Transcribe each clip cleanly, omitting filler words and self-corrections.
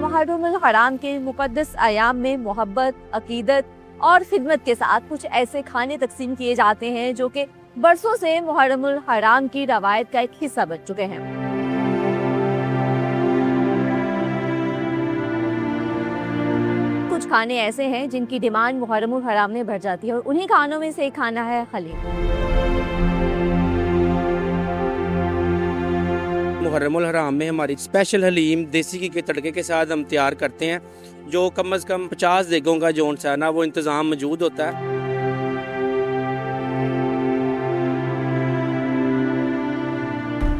मुहर्रमुल हराम के मुक़द्दस अयाम में मोहब्बत, अक़ीदत और खिदमत के साथ कुछ ऐसे खाने तकसीम किए जाते हैं जो कि बरसों से मुहर्रमुल हराम की रवायत का एक हिस्सा बन चुके हैं। कुछ खाने ऐसे हैं जिनकी डिमांड मुहर्रमुल हराम में बढ़ जाती है और उन्हीं खानों में से एक खाना है हलीम। मुहर्रमुल हराम में हमारी स्पेशल हलीम देसी घी के तड़के के साथ हम तैयार करते हैं, जो कम से कम 50 देगों का जोन सा ना वो इंतज़ाम मौजूद होता है।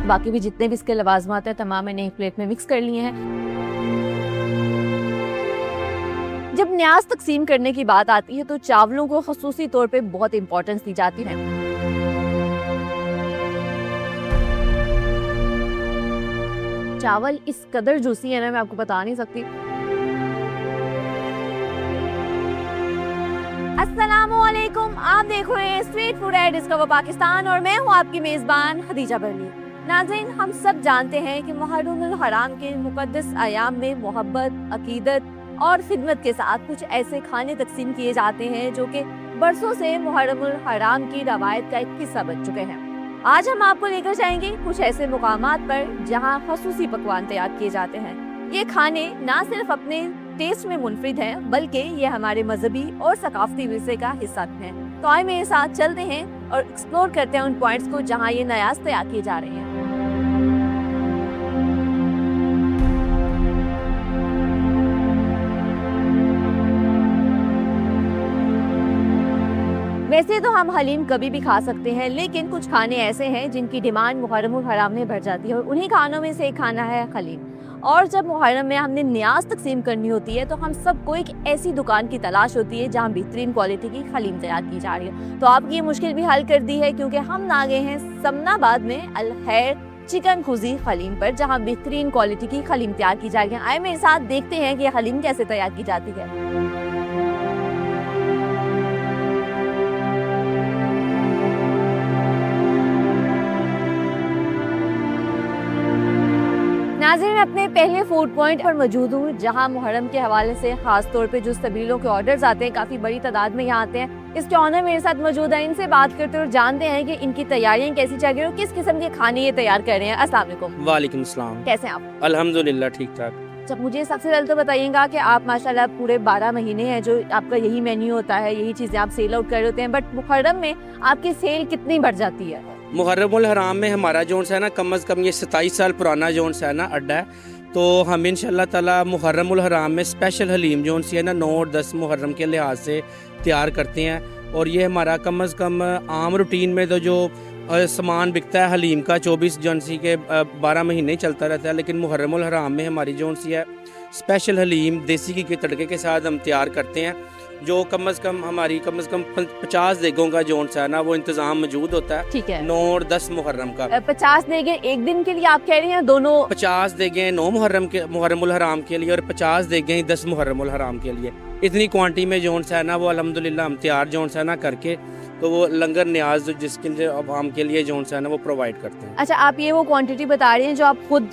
बाकी भी जितने भी इसके लवाजमात हैं तमाम मैंने एक प्लेट में मिक्स कर लिए हैं। जब न्याज तकसीम करने की बात आती है तो चावलों को खुसूसी तौर पे बहुत इंपॉर्टेंस दी जाती है। चावल इस कदर जूसी है ना, मैं आपको बता नहीं सकती। अस्सलामुअलैकुम, आप देख रहे हैं street food at discover Pakistan और मैं हूं आपकी मेज़बान खदीजा बरली। नाज़रीन, हम सब जानते हैं कि मुहर्रमुल हराम के मुक़द्दस अयाम में मोहब्बत, अक़ीदत और खिदमत के साथ कुछ ऐसे खाने तकसीम किए जाते हैं जो कि बरसों से मुहर्रमुल हराम की रवायत का एक हिस्सा बन चुके हैं। आज हम आपको लेकर जाएंगे कुछ ऐसे मुकामात पर जहां खसूसी पकवान तैयार किए जाते हैं। ये खाने ना सिर्फ अपने टेस्ट में मुनफरिद हैं बल्कि ये हमारे मजहबी और सकाफती विरसे का हिस्सा भी हैं। तो आइए मेरे साथ चलते हैं और एक्सप्लोर करते हैं उन पॉइंट्स को जहां ये नयाज तैयार किए जा रहे हैं। वैसे तो हम हलीम कभी भी खा सकते हैं, लेकिन कुछ खाने ऐसे हैं जिनकी डिमांड मुहर्रमुल हराम में बढ़ जाती है और उन्हीं खानों में से एक खाना है हलीम। और जब मुहर्रम में हमने न्याज तकसीम करनी होती है तो हम सबको एक ऐसी दुकान की तलाश होती है जहां बेहतरीन क्वालिटी की हलीम तैयार की जा रही है। तो आपकी ये मुश्किल भी हल कर दी है क्योंकि हम आ गए हैं समनाबाद में अल खैर चिकन खुजी हलीम पर, जहाँ बेहतरीन क्वालिटी की हलीम तैयार की जा रही है। आए मेरे साथ देखते हैं कि हलीम कैसे तैयार की जाती है। नाज़रीन, मैं अपने पहले फूड पॉइंट पर मौजूद हूँ जहाँ मुहर्रम के हवाले से खास तौर पे जो सबीलों के ऑर्डर्स आते हैं काफ़ी बड़ी तादाद में यहाँ आते हैं। इसके ऑनर मेरे साथ मौजूद है, इनसे बात करते हैं और जानते हैं कि इनकी तैयारियाँ कैसी चल रही है और किस किस्म के खाने ये तैयार कर रहे हैं। अस्सलाम वालेकुम। वालेकुम सलाम। कैसे हैं आप? अल्हम्दुलिल्लाह ठीक ठाक। जब मुझे सबसे पहले तो बताइएगा कि आप माशाल्लाह पूरे 12 महीने हैं जो आपका यही मेन्यू होता है, यही चीज़ें आप सेल आउट कर रहे होते हैं, बट मुहर्रम में आपकी सेल कितनी बढ़ जाती है? मुहर्रमुल हराम में हमारा जोन सा है ना कम से कम ये 27 साल पुराना जोन सा है ना अड्डा है, तो हम इंशाल्लाह ताला मुहर्रमुल हराम में स्पेशल हलीम जोन सी है ना 9 और 10 मुहर्रम के लिहाज से तैयार करते हैं। और ये हमारा कम से कम आम रूटीन में तो जो सामान बिकता है हलीम का 24 जनसी के 12 महीने चलता रहता है, लेकिन मुहर्रमुल हराम में हमारी जोन सी है स्पेशल हलीम देसी घी के तड़के के साथ हम तैयार करते हैं, जो कम से कम हमारी कम से कम 50 देगों का जोन सा है ना वो इंतज़ाम मौजूद होता है। ठीक है। 9 और 10 मुहर्रम का 50 देगे एक दिन के लिए आप कह रहे हैं? दोनों 50 देगे 9 मुहर्रमुल हराम के लिए और 50 देगे 10 मुहर्रमुल हराम के लिए। इतनी क्वांटिटी में जोन सा है ना वो अल्हम्दुलिल्लाह हम तैयार जोन सा है ना करके तो वो लंगर न्याज जिसके लिए आवाम के लिए जोन सा है ना वो प्रोवाइड करते हैं। अच्छा, आप ये वो क्वांटिटी बता रहे हैं जो आप खुद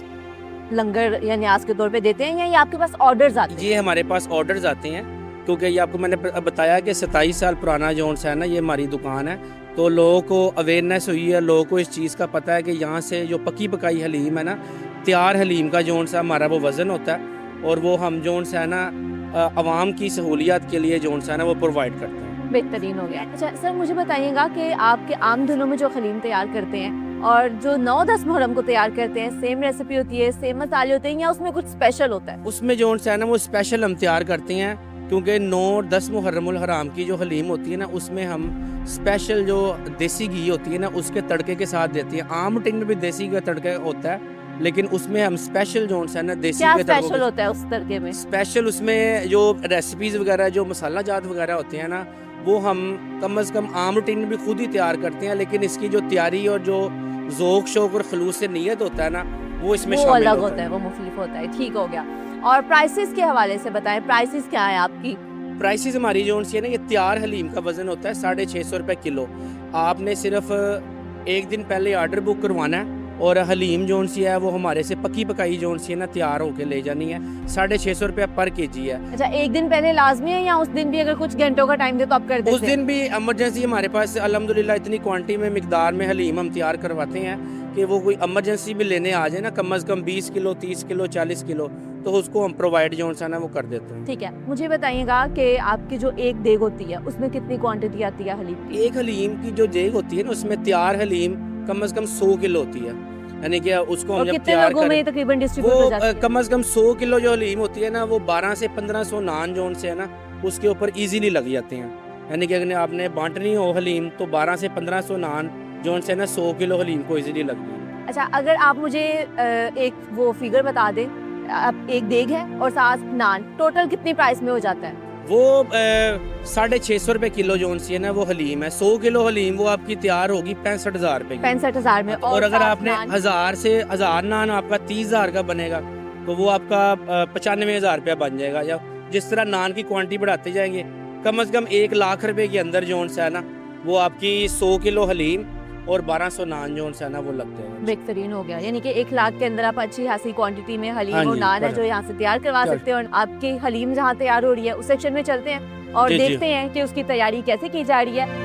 लंगर या न्याज के तौर पे देते हैं या ये आपके पास ऑर्डर्स आते हैं? जी, हमारे पास ऑर्डर्स आते हैं क्योंकि ये आपको मैंने बताया कि 27 साल पुराना जोन सा है ना ये हमारी दुकान है, तो लोगों को अवेयरनेस हुई है, लोगों को इस चीज़ का पता है कि यहाँ से जो पकी पकाई हलीम है ना, तैयार हलीम का जोन सा हमारा वो वज़न होता है और वो हम जोन सा है ना आवाम की सहूलियत के लिए जोन सा है ना वो प्रोवाइड करते हैं। बेहतरीन हो गया। अच्छा सर, मुझे बताइएगा कि आपके आम दिनों में जो हलीम तैयार करते हैं और जो 9-10 मुहर्रम को तैयार करते हैं, सेम रेसिपी होती है, सेम मसाले होते हैं या उसमें कुछ स्पेशल होता है? उसमें जोन सा है ना वो स्पेशल हम तैयार करते हैं क्योंकि 9 और 10 मुहर्रमुल हराम की जो हलीम होती है ना उसमें हम स्पेशल जो देसी घी होती है ना उसके तड़के के साथ देती है। आम टिन में भी देसी का तड़का होता है, लेकिन उसमें हम स्पेशल जोन सा है ना देसी क्या के स्पेशल होता है उस तड़के में? स्पेशल उसमें जो रेसिपीज़ वगैरह जो मसाला जात वगैरह होते हैं ना वो हम कम से कम आम रूटीन में भी खुद ही तैयार करते हैं, लेकिन इसकी जो तैयारी और जो ज़ौक़ शौक़ और खलूस से नीयत होता है ना वो इसमें शामिल अलग होता है, वो मुख्तलिफ होता है। ठीक हो गया। और प्राइसेस के हवाले से बताएं, प्राइसेस क्या है आपकी? प्राइसेस हमारी जो है ना ये तैयार हलीम का वज़न होता है 650 रुपये किलो। आपने सिर्फ एक दिन पहले ऑर्डर बुक करवाना है और हलीम जोन सी है वो हमारे से पक्की पकाई जोन सी है ना तैयार होके ले जानी है। 650 रुपया पर केजी है। अच्छा, एक दिन पहले लाजमी है या उस दिन भी अगर कुछ घंटों का टाइम दे तो आप कर देते उस दिन भी इमरजेंसी हमारे पास अल्हम्दुलिल्लाह इतनी क्वांटिटी में मिकदार में हलीम हम तैयार करवाते हैं कि वो कोई इमरजेंसी भी लेने आ जाए ना, कम अज़ कम 20 किलो 30 किलो 40 किलो, तो उसको हम प्रोवाइड जो सा ना वो कर देते हैं। ठीक है, मुझे बताइएगा कि आपकी जो एक देग होती है उसमें कितनी क्वांटिटी आती है हलीम की? एक हलीम की जो देग होती है ना उसमें तैयार हलीम कम अज़ कम 100 किलो होती है, यानी कि उसको हम और जब कितने तैयार लोगों में करें तकरीबन डिस्ट्रीब्यूट हो जाती वो है? कम अज़ कम 100 किलो जो हलीम होती है ना वो 12 से 1500 नान जोन से है ना उसके ऊपर इजीली लग जाते हैं। यानी कि अगर आपने बांटनी हो हलीम तो 12 से 1500 नान जोन से ना 100 किलो हलीम को इजीली लग गई। अच्छा, अगर आप मुझे एक वो फिगर बता दें, अब एक देग है और 7 नान, टोटल कितनी प्राइस में हो जाता है? वो 650 रुपये किलो जोन सी है ना वो हलीम है। 100 किलो हलीम वो आपकी तैयार होगी 65,000 रुपये की। 65,000 में। और अगर 7 आपने नान? 1000 नान आपका 30,000 का बनेगा तो वो आपका 95,000 रुपया बन जाएगा। या जिस तरह नान की क्वांटिटी बढ़ाते जाएंगे कम अज़ कम 1 लाख रुपए के अंदर जोन सा है ना वो आपकी 100 किलो हलीम और 1200 नान जोन सा है ना वो लग जाएगा। बेहतरीन हो गया, यानी कि 1 लाख के अंदर आप अच्छी खासी क्वांटिटी में हाँ हलीम और जी, नान है कर- जो यहाँ से तैयार करवा कर- सकते हैं। और आपकी हलीम जहाँ तैयार हो रही है उस सेक्शन में चलते हैं और जी, जी। देखते हैं कि उसकी तैयारी कैसे की जा रही है।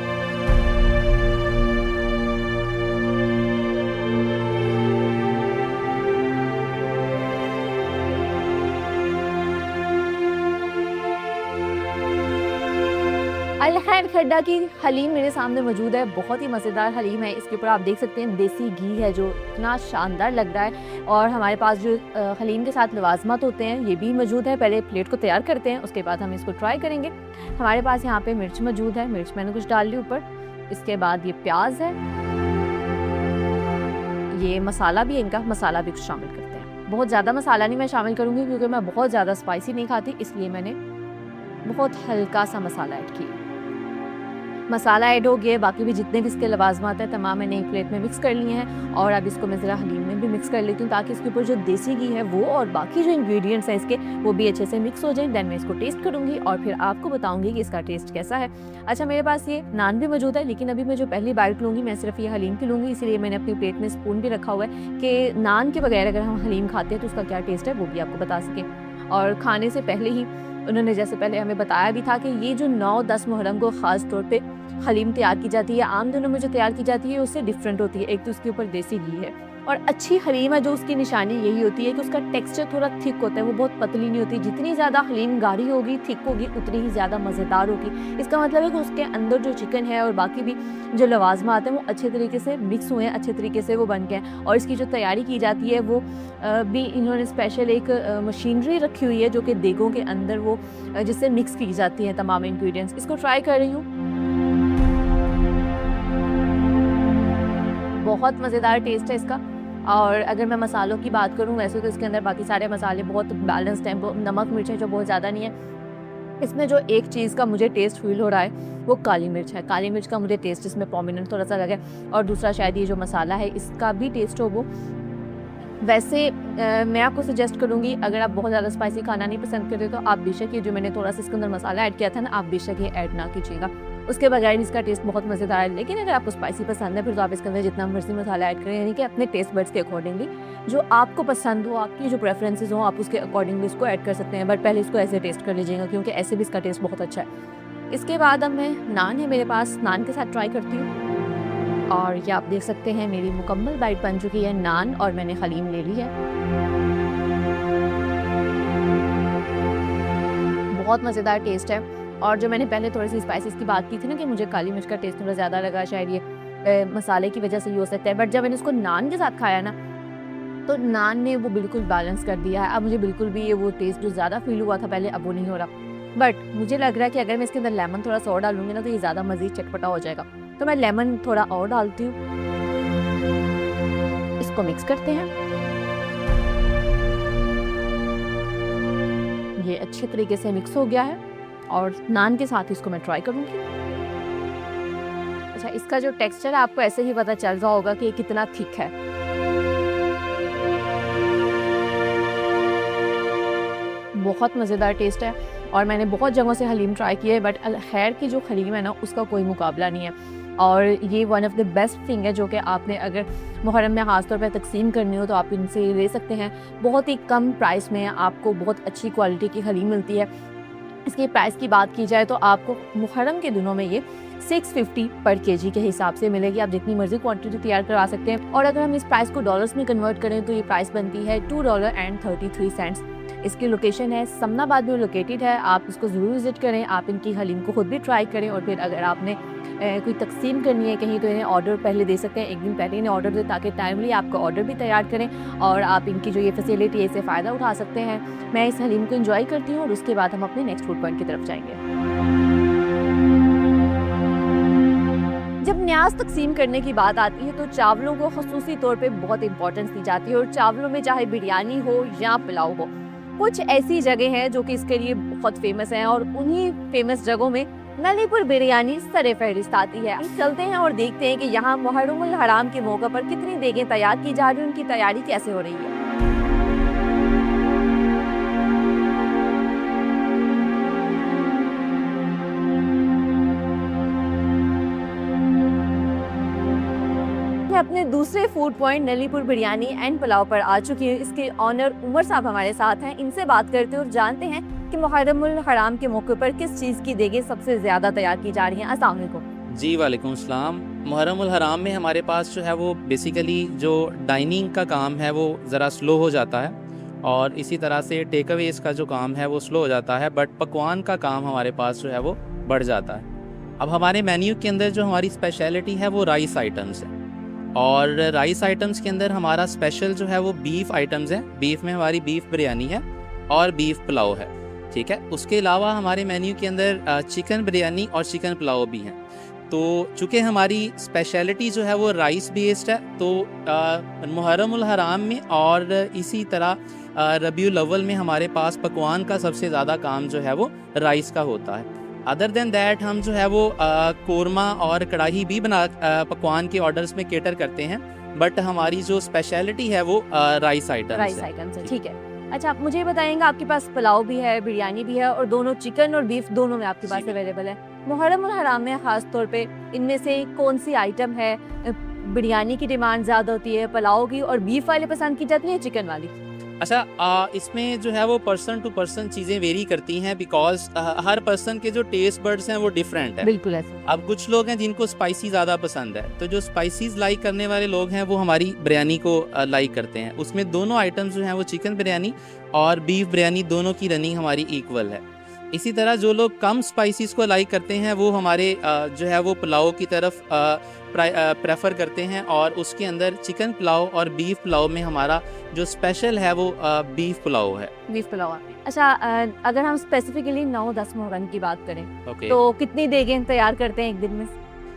अल खैर खड्डा की हलीम मेरे सामने मौजूद है, बहुत ही मज़ेदार हलीम है। इसके ऊपर आप देख सकते हैं देसी घी है जो इतना शानदार लग रहा है। और हमारे पास जो हलीम के साथ लवाजमात होते हैं ये भी मौजूद है। पहले प्लेट को तैयार करते हैं, उसके बाद हम इसको ट्राई करेंगे। हमारे पास यहाँ पे मिर्च मौजूद है, मिर्च मैंने कुछ डाल ली ऊपर। इसके बाद ये प्याज है, ये मसाला भी है इनका, मसाला भी कुछ शामिल करते हैं। बहुत ज़्यादा मसाला नहीं मैं शामिल करूँगी क्योंकि मैं बहुत ज़्यादा स्पाइसी नहीं खाती, इसलिए मैंने बहुत हल्का सा मसाला ऐड किया। मसाला ऐड हो गया, बाकी भी जितने भी इसके लवाजमात हैं तमाम मैंने एक प्लेट में मिक्स कर लिए हैं। और अब इसको मैं ज़रा हलीम में भी मिक्स कर लेती हूँ ताकि इसके ऊपर जो देसी घी है वो और बाकी जो इंग्रेडिएंट्स हैं इसके वो भी अच्छे से मिक्स हो जाएं। देन मैं इसको टेस्ट करूँगी और फिर आपको बताऊँगी कि इसका टेस्ट कैसा है। अच्छा, मेरे पास ये नान भी मौजूद है, लेकिन अभी मैं जो पहली बाइट लूँगी मैं सिर्फ ये हलीम की लूँगी, इसीलिए मैंने अपनी प्लेट में स्पून भी रखा हुआ है कि नान के बगैर अगर हम हलीम खाते हैं तो उसका क्या टेस्ट है वो भी आपको बता सकें। और खाने से पहले ही उन्होंने जैसे पहले हमें बताया भी था कि ये जो 9-10 मुहर्रम को ख़ास तौर पे हलीम तैयार की जाती है, आम दिनों में जो तैयार की जाती है उससे डिफरेंट होती है। एक तो उसके ऊपर देसी घी है और अच्छी हलीम है जो उसकी निशानी यही होती है कि उसका टेक्सचर थोड़ा थिक होता है, वो बहुत पतली नहीं होती। जितनी ज़्यादा हलीम गाढ़ी होगी, थिक होगी, उतनी ही ज़्यादा मज़ेदार होगी। इसका मतलब है कि उसके अंदर जो चिकन है और बाकी भी जो लवाजमात हैं वो अच्छे तरीके से मिक्स हुए हैं, अच्छे तरीके से वो बन गए हैं। और इसकी जो तैयारी की जाती है वो भी इन्होंने स्पेशल एक मशीनरी रखी हुई है जो कि देगों के अंदर वो जिससे मिक्स की जाती है तमाम इंग्रेडिएंट्स। इसको ट्राई कर रही हूँ, बहुत मज़ेदार टेस्ट है इसका। और अगर मैं मसालों की बात करूं वैसे तो इसके अंदर बाकी सारे मसाले बहुत बैलेंस्ड हैं, नमक मिर्च है जो बहुत ज़्यादा नहीं है। इसमें जो एक चीज़ का मुझे टेस्ट फील हो रहा है वो काली मिर्च है। काली मिर्च का मुझे टेस्ट इसमें प्रोमिनेंट थोड़ा सा लगा है। और दूसरा शायद ये जो मसाला है इसका भी टेस्ट हो वो। वैसे मैं आपको सजेस्ट करूँगी अगर आप बहुत ज़्यादा स्पाइसी खाना नहीं पसंद करते तो आप बेशक ये जो मैंने थोड़ा सा इसके अंदर मसाला ऐड किया था ना, आप बेशक ये ऐड ना कीजिएगा, उसके बगैर इसका टेस्ट बहुत मज़ेदार है। लेकिन अगर आपको स्पाइसी पसंद है फिर तो आप इसके अंदर जितना मर्जी मसाला ऐड करें, यानी कि अपने टेस्ट बड्स के अकॉर्डिंगली जो आपको पसंद हो, आपकी जो प्रेफरेंसेस हो, आप उसके अकॉर्डिंगली इसको ऐड कर सकते हैं। बट पहले इसको ऐसे टेस्ट कर लीजिएगा क्योंकि ऐसे भी इसका टेस्ट बहुत अच्छा है। इसके बाद अब मैं नान है मेरे पास, नान के साथ ट्राई करती हूँ। और ये आप देख सकते हैं मेरी मुकम्मल बाइट बन चुकी है नान और मैंने हलीम ले ली है। बहुत मज़ेदार टेस्ट है। और जो मैंने पहले थोड़ी सी स्पाइसेस की बात की थी ना कि मुझे काली मिर्च का टेस्ट थोड़ा ज़्यादा लगा, शायद ये मसाले की वजह से ही हो सकता है। बट जब मैंने इसको नान के साथ खाया ना तो नान ने वो बिल्कुल बैलेंस कर दिया है। अब मुझे बिल्कुल भी ये वो टेस्ट जो ज़्यादा फील हुआ था पहले अब वो नहीं हो रहा। बट मुझे लग रहा है कि अगर मैं इसके अंदर लेमन थोड़ा सा और डालूंगी ना तो ये ज़्यादा मज़ीद चटपटा हो जाएगा, तो मैं लेमन थोड़ा और डालती हूँ। इसको मिक्स करते हैं, ये अच्छे तरीके से मिक्स हो गया है और नान के साथ इसको मैं ट्राई करूँगी। अच्छा, इसका जो टेक्सचर है आपको ऐसे ही पता चल रहा होगा कि ये कितना थिक है। बहुत मज़ेदार टेस्ट है और मैंने बहुत जगहों से हलीम ट्राई की है बट खैर की जो हलीम है ना उसका कोई मुकाबला नहीं है। और ये one of the best thing है जो कि आपने अगर मुहर्रम में ख़ास तौर पे तकसीम करनी हो तो आप इनसे ले सकते हैं। बहुत ही कम प्राइस में आपको बहुत अच्छी क्वालिटी की हलीम मिलती है। इसकी प्राइस की बात की जाए तो आपको मुहर्रम के दिनों में ये 650 पर केजी के हिसाब से मिलेगी। आप जितनी मर्जी क्वांटिटी तैयार करवा सकते हैं। और अगर हम इस प्राइस को डॉलर्स में कन्वर्ट करें तो ये प्राइस बनती है $2.33। इसकी लोकेशन है समनाबाद में लोकेटेड है। आप इसको ज़रूर विज़िट करें, आप इनकी हलीम को खुद भी ट्राई करें और फिर अगर आपने कोई तकसीम करनी है कहीं तो इन्हें ऑर्डर पहले दे सकते हैं, एक दिन पहले इन्हें ऑर्डर दें ताकि टाइमली आपका ऑर्डर भी तैयार करें और आप इनकी जो ये फैसिलिटी है इससे फ़ायदा उठा सकते हैं। मैं इस हलीम को एंजॉय करती हूँ और उसके बाद हम अपने नेक्स्ट फूड पॉइंट की तरफ जाएंगे। जब न्याज तकसीम करने की बात आती है तो चावलों को खसूसी तौर पे बहुत इंपॉर्टेंस दी जाती है और चावलों में चाहे बिरयानी हो या पुलाव हो, कुछ ऐसी जगह हैं जो कि इसके लिए बहुत फेमस हैं और उन्हीं फेमस जगहों में नलीपुर बिरयानी सरे फहरिस्त आती है। हम चलते हैं और देखते हैं कि यहाँ मुहर्रमुल हराम के मौके पर कितनी देगें तैयार की जा रही हैं, उनकी तैयारी कैसे हो रही है। मैं अपने दूसरे food point Nalipur biryani and pulao पर आ चुकी हूँ। इसके ऑनर उमर साहब हमारे साथ हैं, इनसे बात करते हैं और जानते हैं कि मुहर्रमुल हराम के मौके पर किस चीज़ की देगें सबसे ज़्यादा तैयार की जा रही हैं। अस्सलाम वालेकुम। जी वालेकुम सलाम। मुहर्रमुल हराम में हमारे पास जो है वो बेसिकली जो डाइनिंग का काम है वो ज़रा स्लो हो जाता है और इसी तरह से टेक अवेज का जो काम है वो स्लो हो जाता है, बट पकवान का काम हमारे पास जो है वो बढ़ जाता है। अब हमारे मेन्यू के अंदर जो हमारी स्पेशलिटी है वो राइस आइटम्स है और राइस आइटम्स के अंदर हमारा स्पेशल जो है वो बीफ आइटम्स है। बीफ में हमारी बीफ बिरयानी है और बीफ पुलाव है, ठीक है। उसके अलावा हमारे मेन्यू के अंदर चिकन बिरयानी और चिकन पुलाव भी हैं। तो चूँकि हमारी स्पेशलिटी जो है वो राइस बेस्ड है तो मुहर्रमुल हराम में और इसी तरह रबीउल अव्वल में हमारे पास पकवान का सबसे ज़्यादा काम जो है वो राइस का होता है। अदर देन दैट हम जो है वो कोरमा और कढ़ाई भी बना पकवान के ऑर्डर्स में केटर करते हैं, बट हमारी जो स्पेशलिटी है वो राइस आइटम्स है। ठीक है, अच्छा आप मुझे बताएंगे, आपके पास पुलाव भी है, बिरयानी भी है और दोनों चिकन और बीफ दोनों में आपके पास अवेलेबल है। मुहर्रमुल हराम में खास तौर पे इनमें से कौन सी आइटम है बिरयानी की डिमांड ज़्यादा होती है, पुलाव की, और बीफ वाले पसंद की जाती है चिकन वाली? अच्छा, इसमें जो है वो पर्सन टू पर्सन चीज़ें वेरी करती हैं बिकॉज हर पर्सन के जो टेस्ट बर्ड्स हैं वो डिफरेंट है। बिल्कुल ऐसा। अब कुछ लोग हैं जिनको स्पाइसी ज़्यादा पसंद है, तो जो स्पाइसीज लाइक करने वाले लोग हैं वो हमारी बिरयानी को लाइक करते हैं। उसमें दोनों आइटम्स जो हैं वो चिकन बिरयानी और बीफ बिरयानी दोनों की रनिंग हमारी इक्वल है। इसी तरह जो लोग कम स्पाइसीज को लाइक करते हैं वो हमारे जो है वो पुलाव की तरफ प्रेफर करते हैं और उसके अंदर चिकन पुलाव और बीफ पुलाव में हमारा जो स्पेशल है वो बीफ पुलाव है। बीफ पुलाव। अच्छा, अगर हम स्पेसिफिकली 9-10 मुहर्रम की बात करें तो कितनी देगें तैयार करते हैं एक दिन में?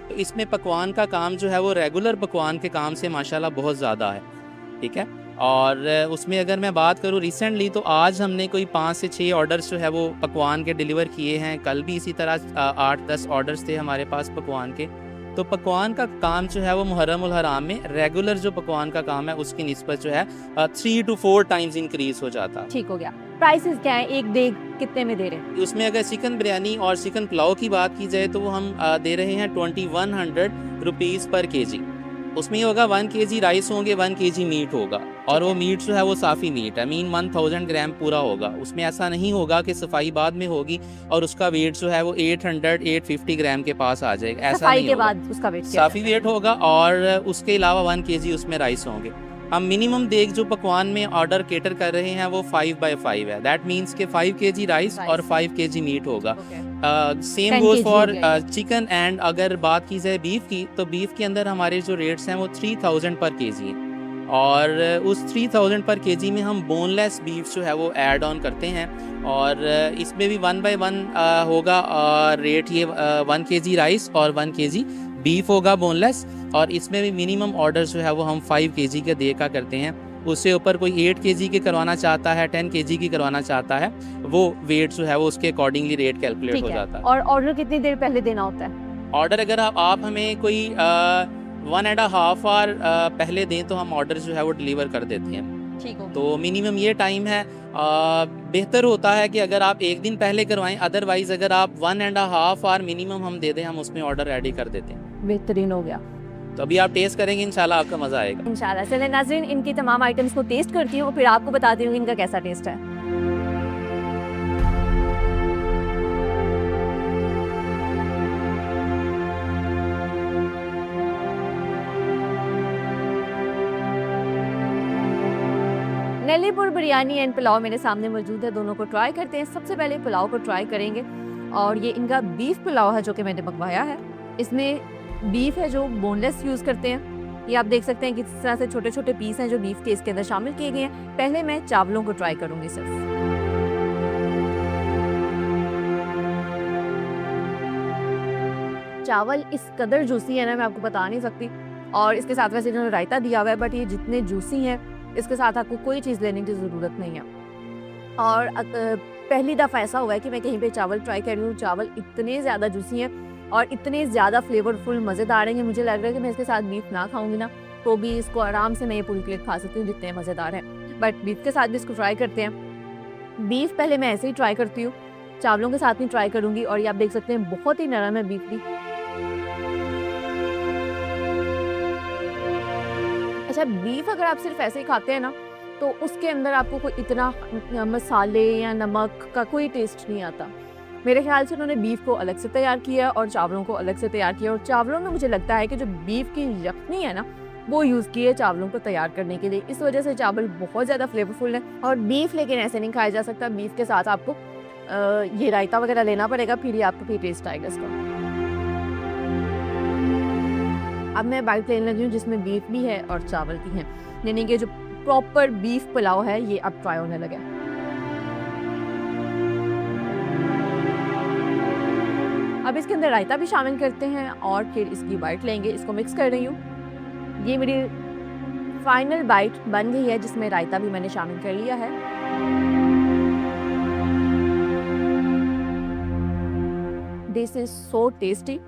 तो इसमें पकवान का काम जो है वो रेगुलर पकवान के काम से माशाल्लाह बहुत ज़्यादा है, ठीक है। और उसमें अगर मैं बात करूँ रिसेंटली तो आज हमने कोई 5 से 6 ऑर्डर्स जो है वो पकवान के डिलीवर किए हैं। कल भी इसी तरह 8-10 ऑर्डर्स थे हमारे पास पकवान के। तो पकवान का काम जो है वो मुहर्रमुल हराम में रेगुलर जो पकवान का काम है उसकी निस्बत जो है 3 to 4 टाइम्स इंक्रीज हो जाता है। ठीक हो गया। प्राइसेस क्या है, एक देग कितने में दे रहे हैं? उसमें अगर चिकन बिरयानी और चिकन पुलाव की बात की जाए तो वो हम दे रहे हैं 2100 रुपीज़ पर केजी। उसमें ये होगा 1 kg राइस होंगे, 1 kg मीट होगा और वो मीट जो है वो साफ़ी मीट है, मीन 1000 ग्राम पूरा होगा। उसमें ऐसा नहीं होगा कि सफाई बाद में होगी और उसका वेट जो है वो 850 ग्राम के पास आ जाएगा, ऐसा नहीं के बाद उसका वेट साफ़ी वेट होगा और उसके अलावा 1 kg उसमें राइस होंगे। हम मिनिमम देख जो पकवान में ऑर्डर केटर कर रहे हैं वो 5x5 है। दैट मीन्स के 5 kg राइस और 5 kg मीट होगा। Same goes for chicken. And अगर बात की जाए बीफ की तो बीफ के अंदर हमारे जो रेट्स हैं वो 3000 पर केजी हैं और उस 3000 पर केजी में हम बोनलेस बीफ जो है वो ऐड ऑन करते हैं और इसमें भी 1/1 होगा रेट। ये 1 kg राइस और 1 kg बीफ होगा बोनलेस और इसमें भी मिनिमम ऑर्डर जो है वो हम 5 kg का दे का करते हैं। उससे ऊपर कोई 8 kg के करवाना चाहता है, 10 kg की करवाना चाहता है, वो वेट जो है वो उसके अकॉर्डिंगली रेट कैलकुलेट हो जाता है। और ऑर्डर कितनी देर पहले देना होता है? ऑर्डर अगर आप हमें कोई 1.5 आवर पहले दें तो हम ऑर्डर जो है वो डिलीवर कर देते हैं। ठीक हो। तो मिनिमम ये टाइम है। बेहतर होता है कि अगर आप एक दिन पहले करवाएं, अदरवाइज अगर आप 1.5 आवर मिनिमम हम दे दें हम उसमें ऑर्डर रेडी कर देते हैं। बेहतरीन हो गया तो अभी आप टेस्ट करेंगे, इंशाल्लाह आपका मज़ा आएगा। इंशाल्लाह। चले नाज़रीन, इनकी तमाम आइटम्स को टेस्ट करती हूँ, फिर आपको बताती हूँ इनका कैसा टेस्ट है। नलीपुर बिरयानी एंड पुलाव मेरे सामने मौजूद है, दोनों को ट्राई करते हैं। सबसे पहले पुलाव को ट्राई करेंगे और ये इनका बीफ पुलाव है जो कि मैंने मंगवाया है। इसमें बीफ है जो बोनलेस यूज़ करते हैं। ये आप देख सकते हैं कि किस तरह से छोटे छोटे पीस हैं जो बीफ के इसके अंदर शामिल किए गए हैं। पहले मैं चावलों को ट्राई करूँगी सिर्फ। चावल इस कदर जूसी है ना, मैं आपको बता नहीं सकती। और इसके साथ वैसे इन्होंने रायता दिया हुआ है, बट ये जितने जूसी हैं इसके साथ आपको कोई चीज़ लेने की ज़रूरत नहीं है। और पहली दफ़ा ऐसा हुआ है कि मैं कहीं पे चावल ट्राई कर रही हूँ, चावल इतने ज़्यादा जूसी हैं और इतने ज़्यादा फ्लेवरफुल मज़ेदार हैं कि मुझे लग रहा है कि मैं इसके साथ बीफ ना खाऊंगी ना तो भी इसको आराम से मैं ये पूरी प्लेट खा सकती हूँ, जितने मज़ेदार हैं। बट बीफ के साथ भी इसको ट्राई करते हैं। बीफ पहले मैं ऐसे ही ट्राई करती हूँ, चावलों के साथ भी ट्राई करूँगी। और ये आप देख सकते हैं बहुत ही नरम है बीफ भी। अच्छा, बीफ अगर आप सिर्फ ऐसे ही खाते हैं ना तो उसके अंदर आपको कोई इतना मसाले या नमक का कोई टेस्ट नहीं आता। मेरे ख्याल से उन्होंने बीफ को अलग से तैयार किया और चावलों को अलग से तैयार किया। और चावलों में मुझे लगता है कि जो बीफ की यखनी है ना वो यूज़ की है चावलों को तैयार करने के लिए। इस वजह से चावल बहुत ज़्यादा फ्लेवरफुल है। और बीफ लेकिन ऐसे नहीं खाया जा सकता, बीफ के साथ आपको ये रायता वगैरह लेना पड़ेगा, फिर ही आपको फिर टेस्ट आएगा इसका। अब मैं बाइट लेने लगी हूँ जिसमें बीफ भी है और चावल भी हैं, यानी कि जो प्रॉपर बीफ पुलाव है ये अब ट्राई होने लगा। अब इसके अंदर रायता भी शामिल करते हैं और फिर इसकी बाइट लेंगे। इसको मिक्स कर रही हूँ। ये मेरी फाइनल बाइट बन गई है जिसमें रायता भी मैंने शामिल कर लिया है। This is so tasty.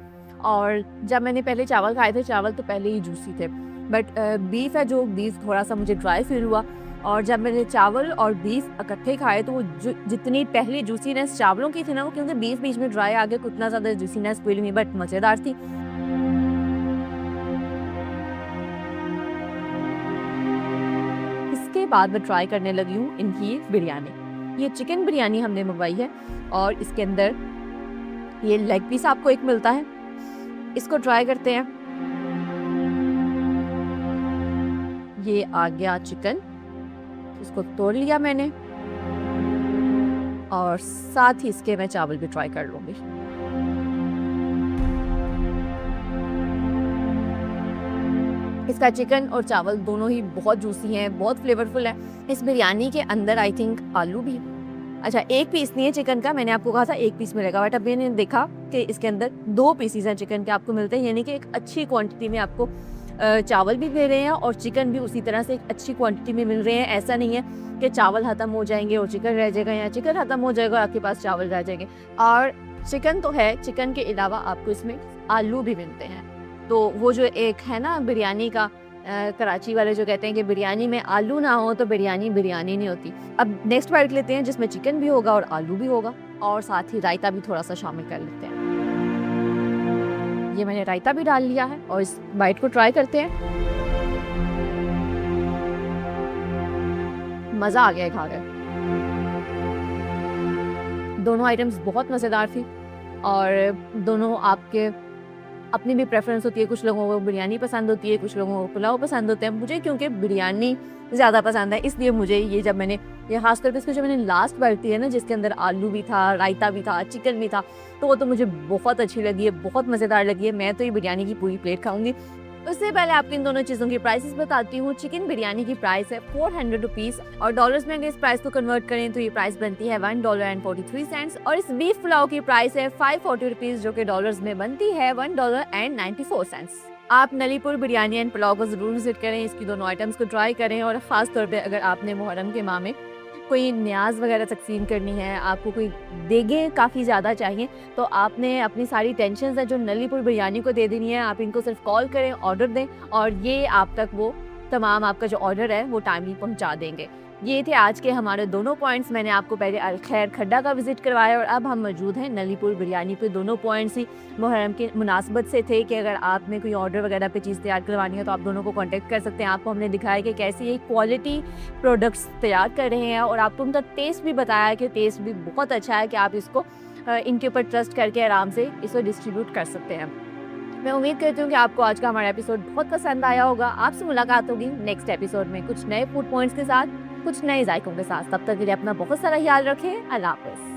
और जब मैंने पहले चावल खाए थे, चावल तो पहले ही जूसी थे, बट बीफ है जो बीफ थोड़ा सा मुझे ड्राई फील हुआ। और जब मैंने चावल और बीफ इकट्ठे खाए तो वो जितनी पहली जूसीनेस चावलों की थी ना, वो क्योंकि बीफ बीच में ड्राई आ गया, उतना ज़्यादा जूसीनेस फील हुई, बट मज़ेदार थी। इसके बाद मैं ट्राई करने लगी हूँ इनकी बिरयानी। ये चिकन बिरयानी हमने मंगवाई है और इसके अंदर ये लेग पीस आपको एक मिलता है। इसको ट्राई करते हैं। ये आ गया चिकन, इसको तोड़ लिया मैंने और साथ ही इसके मैं चावल भी ट्राई कर लूंगी। इसका चिकन और चावल दोनों ही बहुत जूसी हैं, बहुत फ्लेवरफुल है। इस बिरयानी के अंदर आई थिंक आलू भी, अच्छा एक पीस नहीं है चिकन का, मैंने आपको कहा था एक पीस मिलेगा, बट अभी मैंने देखा कि इसके अंदर 2 पीसीज हैं चिकन के आपको मिलते हैं, यानी कि एक अच्छी क्वांटिटी में आपको चावल भी मिल रहे हैं और चिकन भी उसी तरह से एक अच्छी क्वांटिटी में मिल रहे हैं। ऐसा नहीं है कि चावल ख़त्म हो जाएंगे और चिकन रह जाएगा, या चिकन ख़त्म हो जाएगा और आपके पास चावल रह जाएंगे। और चिकन तो है, चिकन के अलावा आपको इसमें आलू भी मिलते हैं। तो वो जो एक है ना बिरयानी का, कराची वाले जो कहते हैं कि बिरयानी में आलू ना हो तो बिरयानी बिरयानी नहीं होती। अब नेक्स्ट बाइट लेते हैं जिसमें चिकन भी होगा और आलू भी होगा और साथ ही रायता भी थोड़ा सा शामिल कर लेते हैं। ये मैंने रायता भी डाल लिया है और इस बाइट को ट्राई करते हैं। मज़ा आ गया खाकर। दोनों आइटम्स बहुत मज़ेदार थी और दोनों आपके अपनी भी प्रेफरेंस होती है। कुछ लोगों को बिरयानी पसंद होती है, कुछ लोगों को पुलाव पसंद होते हैं। मुझे क्योंकि बिरयानी ज़्यादा पसंद है, इसलिए मुझे ये जब मैंने ये खास करके इसको जब मैंने लास्ट बाइट दी है ना, जिसके अंदर आलू भी था, रायता भी था, चिकन भी था, तो वो तो मुझे बहुत अच्छी लगी है, बहुत मज़ेदार लगी है। मैं तो ये बिरयानी की पूरी प्लेट खाऊंगी। उससे पहले आपको इन दोनों चीज़ों की प्राइसेस बताती हूँ। चिकन बिरयानी की प्राइस है 400 रुपीज़ और डॉलर्स में अगर इस प्राइस को कन्वर्ट करें तो ये प्राइस बनती है $1.43 और इस बीफ पुलाव की प्राइस है 540 रुपीज़ जो कि डॉलर्स में बनती है $1.94। आप नलीपुर बिरयानी एंड पुलाव को ज़रूर विजिट करें, इसकी दोनों आइटम्स को ट्राई करें और ख़ास तौर पे अगर आपने मुहर्रम के माह में कोई न्याज वगैरह तकसीम करनी है, आपको कोई देगे काफ़ी ज़्यादा चाहिए, तो आपने अपनी सारी टेंशन है जो नलीपुर बिरयानी को दे देनी है। आप इनको सिर्फ कॉल करें, ऑर्डर दें और ये आप तक वो तमाम आपका जो ऑर्डर है वो टाइमली पहुंचा देंगे। ये थे आज के हमारे दोनों पॉइंट्स। मैंने आपको पहले अल खैर खड्डा का विजिट करवाया और अब हम मौजूद हैं नलीपुर बिरयानी पे। दोनों पॉइंट्स ही मुहर्रम की मुनासबत से थे कि अगर आपने कोई ऑर्डर वगैरह पे चीज़ तैयार करवानी है तो आप दोनों को कांटेक्ट कर सकते हैं। आपको हमने दिखाया कि कैसे ये क्वालिटी प्रोडक्ट्स तैयार कर रहे हैं और आपको उनका टेस्ट भी बताया कि टेस्ट भी बहुत अच्छा है कि आप इसको इनके ऊपर ट्रस्ट करके आराम से इसको डिस्ट्रीब्यूट कर सकते हैं। मैं उम्मीद करती हूँ कि आपको आज का हमारा एपिसोड बहुत पसंद आया होगा। आपसे मुलाकात होगी नेक्स्ट एपिसोड में कुछ नए फूड पॉइंट्स के साथ, कुछ नए जायकों के साथ। तब तक के लिए अपना बहुत सारा ख्याल रखें। अल्लाह हाफ़िज़।